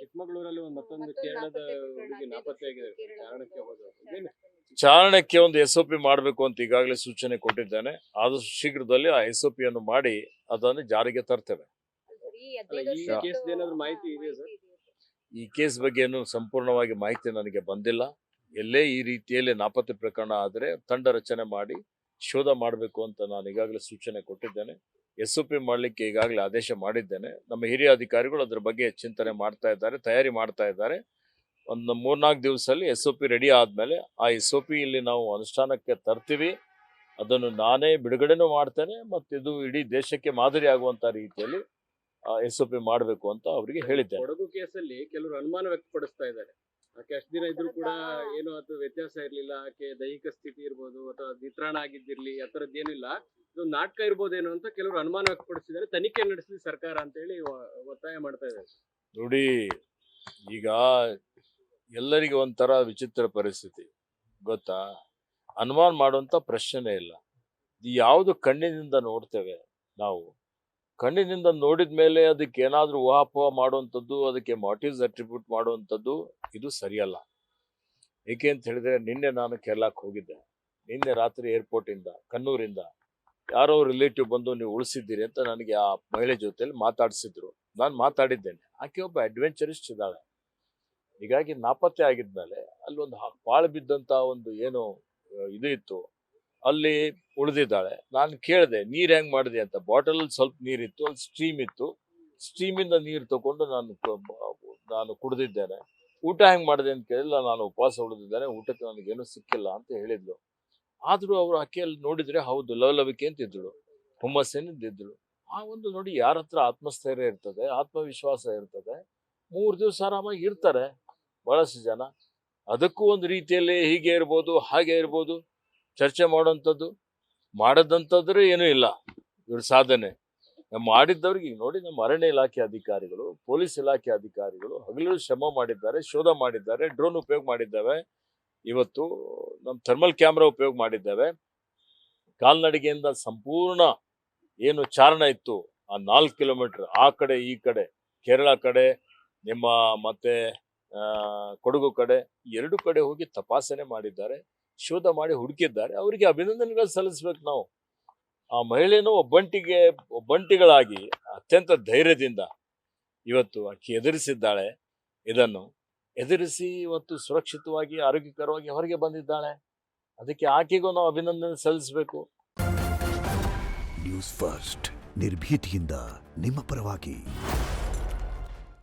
ಚಿಕ್ಕಮಗಳೂರಲ್ಲಿ ಒಂದು ಮತ್ತೊಂದು ಕೇರಳದ ಹುಡುಗಿ ನಾಪತ್ತೆಯಾಗಿದೆ. ಕಾರಣಕ್ಕೆ ಹೋದ್ರು ಇದೇನು? ಚಾರಣಕ್ಕೆ ಒಂದು SOP ಮಾಡಬೇಕು ಅಂತ ಈಗಾಗಲೇ ಸೂಚನೆ ಕೊಟ್ಟಿದ್ದೇನೆ. ಆದಷ್ಟು ಶೀಘ್ರದಲ್ಲಿ ಆ SOP ಅನ್ನು ಮಾಡಿ ಅದನ್ನು ಜಾರಿಗೆ ತರ್ತೇವೆ. ಅಲ್ಲ, ಈ ಕೇಸ್ ಏನಾದ್ರು ಮಾಹಿತಿ ಇದೆಯಾ ಸರ್? ಈ ಕೇಸ್ ಬಗ್ಗೆ ಏನು ಸಂಪೂರ್ಣವಾಗಿ ಮಾಹಿತಿ ನನಗೆ ಬಂದಿಲ್ಲ. ಎಲ್ಲೇ ಈ ರೀತಿಯಲ್ಲಿ ನಾಪತ್ತೆ ಪ್ರಕರಣ ಆದರೆ ತಂಡ ರಚನೆ ಮಾಡಿ ಶೋಧ ಮಾಡಬೇಕು ಅಂತ ನಾನು ಈಗಾಗಲೇ ಸೂಚನೆ ಕೊಟ್ಟಿದ್ದೇನೆ. SOP ಮಾಡಲಿಕ್ಕೆ ಈಗಾಗಲೇ ಆದೇಶ ಮಾಡಿದ್ದೇನೆ. ನಮ್ಮ ಹಿರಿಯ ಅಧಿಕಾರಿಗಳು ಅದರ ಬಗ್ಗೆ ಚಿಂತನೆ ಮಾಡ್ತಾ ಇದ್ದಾರೆ, ತಯಾರಿ ಮಾಡ್ತಾ ಇದ್ದಾರೆ. ಒಂದು 3-4 ದಿವಸದಲ್ಲಿ SOP ರೆಡಿ ಆದಮೇಲೆ ಆ SOP ಇಲ್ಲಿ ನಾವು ಅನುಷ್ಠಾನಕ್ಕೆ ತರ್ತೀವಿ. ಅದನ್ನು ನಾನೇ ಬಿಡುಗಡೆನೂ ಮಾಡ್ತೇನೆ ಮತ್ತು ಇದು ಇಡೀ ದೇಶಕ್ಕೆ ಮಾದರಿ ಆಗುವಂಥ ರೀತಿಯಲ್ಲಿ SOP ಮಾಡಬೇಕು ಅಂತ ಅವರಿಗೆ ಹೇಳಿದ್ದೇನೆ. ಕೊಡಗು ಕೇಸಲ್ಲಿ ಕೆಲವರು ಅನುಮಾನ ವ್ಯಕ್ತಪಡಿಸ್ತಾ ಇದ್ದಾರೆ. ಆಕೆ ಅಷ್ಟು ದಿನ ಇದ್ರೂ ಕೂಡ ಏನು ಅದು ವ್ಯತ್ಯಾಸ ಇರಲಿಲ್ಲ, ಆಕೆ ದೈಹಿಕ ಸ್ಥಿತಿ ಇರ್ಬೋದು ಅಥವಾ ನಿತ್ರಾಣ ಆಗಿದ್ದಿರ್ಲಿ, ಆ ಥರದ್ದೇನಿಲ್ಲ, ಇದು ನಾಟಕ ಇರ್ಬೋದೇನೋ ಅಂತ ಕೆಲವರು ಅನುಮಾನ ವ್ಯಕ್ತಪಡಿಸಿದ್ದಾರೆ. ತನಿಖೆ ನಡೆಸಲಿ ಸರ್ಕಾರ ಅಂತ ಹೇಳಿ ಒತ್ತಾಯ ಮಾಡ್ತಾ ಇದ್ದಾರೆ. ನೋಡಿ, ಈಗ ಎಲ್ಲರಿಗೆ ಒಂಥರ ವಿಚಿತ್ರ ಪರಿಸ್ಥಿತಿ ಗೊತ್ತಾ. ಅನುಮಾನ ಮಾಡುವಂಥ ಪ್ರಶ್ನೆ ಇಲ್ಲ. ಯಾವುದು ಕಣ್ಣಿನಿಂದ ನೋಡ್ತೇವೆ ನಾವು, ಕಣ್ಣಿನಿಂದ ನೋಡಿದ ಮೇಲೆ ಅದಕ್ಕೆ ಏನಾದರೂ ಊಹಾಪೋಹ ಮಾಡುವಂಥದ್ದು, ಅದಕ್ಕೆ ಮೋಟಿವ್ಸ್ ಅಟ್ರಿಬ್ಯೂಟ್ ಮಾಡುವಂಥದ್ದು ಇದು ಸರಿಯಲ್ಲ. ಏಕೆ ಅಂತ ಹೇಳಿದ್ರೆ, ನಿನ್ನೆ ನಾನು ಕೇರಳಕ್ಕೆ ಹೋಗಿದ್ದೆ. ನಿನ್ನೆ ರಾತ್ರಿ ಏರ್ಪೋರ್ಟಿಂದ ಕಣ್ಣೂರಿಂದ ಯಾರೋ ರಿಲೇಟಿವ್ ಬಂದು ನೀವು ಉಳಿಸಿದ್ದೀರಿ ಅಂತ ನನಗೆ ಆ ಮಹಿಳೆ ಜೊತೆಯಲ್ಲಿ ಮಾತಾಡಿಸಿದ್ರು. ನಾನು ಮಾತಾಡಿದ್ದೇನೆ. ಆಕೆ ಒಬ್ಬ ಅಡ್ವೆಂಚರಿಸ್ಟ್ ಇದ್ದಾಳೆ. ಹೀಗಾಗಿ ನಾಪತ್ತೆ ಆಗಿದ್ಮೇಲೆ ಅಲ್ಲಿ ಒಂದು ಪಾಳು ಬಿದ್ದಂಥ ಒಂದು ಏನು ಇದು ಇತ್ತು, ಅಲ್ಲಿ ಉಳಿದಿದ್ದಾಳೆ. ನಾನು ಕೇಳಿದೆ, ನೀರು ಹೆಂಗೆ ಮಾಡಿದೆ ಅಂತ. ಬಾಟಲಲ್ಲಿ ಸ್ವಲ್ಪ ನೀರಿತ್ತು, ಅಲ್ಲಿ ಸ್ಟ್ರೀಮ್ ಇತ್ತು. ಸ್ಟ್ರೀಮಿಂದ ನೀರು ತಗೊಂಡು ನಾನು ಕುಡಿದಿದ್ದೇನೆ. ಊಟ ಹೆಂಗೆ ಮಾಡಿದೆ ಅಂತ ಕೇಳಿಲ್ಲ. ನಾನು ಉಪವಾಸ ಉಳಿದಿದ್ದೇನೆ, ಊಟಕ್ಕೆ ನನಗೇನು ಸಿಕ್ಕಿಲ್ಲ ಅಂತ ಹೇಳಿದ್ಲು. ಆದರೂ ಅವರು ಆಕೆಯಲ್ಲಿ ನೋಡಿದರೆ ಹೌದು ಲವಲವಿಕೆ ಅಂತಿದ್ದಳು, ಹುಮ್ಮಸ್ಸಿನಿದ್ದಿದ್ದಳು. ಆ ಒಂದು ನೋಡಿ, ಯಾರ ಹತ್ರ ಆತ್ಮಸ್ಥೈರ್ಯ ಇರ್ತದೆ, ಆತ್ಮವಿಶ್ವಾಸ ಇರ್ತದೆ, 3 ದಿವಸ ಆರಾಮಾಗಿ ಇರ್ತಾರೆ ಬಹಳಷ್ಟು ಜನ. ಅದಕ್ಕೂ ಒಂದು ರೀತಿಯಲ್ಲಿ ಹೀಗೆ ಇರ್ಬೋದು, ಹಾಗೆ ಇರ್ಬೋದು ಚರ್ಚೆ ಮಾಡುವಂಥದ್ದು. ಮಾಡದಂಥದ್ರೆ ಏನೂ ಇಲ್ಲ ಇವ್ರ ಸಾಧನೆ. ಮಾಡಿದ್ದವ್ರಿಗೆ ನೋಡಿ, ನಮ್ಮ ಅರಣ್ಯ ಇಲಾಖೆ ಅಧಿಕಾರಿಗಳು, ಪೊಲೀಸ್ ಇಲಾಖೆ ಅಧಿಕಾರಿಗಳು ಹಗಲು ಶ್ರಮ ಮಾಡಿದ್ದಾರೆ, ಶೋಧ ಮಾಡಿದ್ದಾರೆ, ಡ್ರೋನ್ ಉಪಯೋಗ ಮಾಡಿದ್ದಾವೆ. ಇವತ್ತು ನಮ್ಮ ಥರ್ಮಲ್ ಕ್ಯಾಮ್ರಾ ಉಪಯೋಗ ಮಾಡಿದ್ದಾವೆ. ಕಾಲ್ನಡಿಗೆಯಿಂದ ಸಂಪೂರ್ಣ ಏನು ಚಾರಣ ಇತ್ತು, ಆ 4 ಕಿಲೋಮೀಟರ್ ಆ ಕಡೆ ಈ ಕಡೆ, ಕೇರಳ ಕಡೆ ನಿಮ್ಮ ಮತ್ತೆ ಕೊಡಗು ಕಡೆ, 2 ಕಡೆ ಹೋಗಿ ತಪಾಸಣೆ ಮಾಡಿದ್ದಾರೆ, ಶೋಧ ಮಾಡಿ ಹುಡುಕಿದ್ದಾರೆ. ಅವರಿಗೆ ಅಭಿನಂದನೆಗಳು ಸಲ್ಲಿಸ್ಬೇಕು ನಾವು. ಆ ಮಹಿಳೆನೂ ಒಬ್ಬಂಟಿಗಳಾಗಿ ಅತ್ಯಂತ ಧೈರ್ಯದಿಂದ ಇವತ್ತು ಆಕೆ ಎದುರಿಸಿದ್ದಾಳೆ. ಇದನ್ನು ಎದುರಿಸಿ ಇವತ್ತು ಸುರಕ್ಷಿತವಾಗಿ ಆರೋಗ್ಯಕರವಾಗಿ ಹೊರಗೆ ಬಂದಿದ್ದಾಳೆ. ಅದಕ್ಕೆ ಆಕೆಗೂ ನಾವು ಅಭಿನಂದನೆ ಸಲ್ಲಿಸಬೇಕು. ನ್ಯೂಸ್ ಫಸ್ಟ್, ನಿರ್ಭೀತಿಯಿಂದ ನಿಮ್ಮ ಪರವಾಗಿ.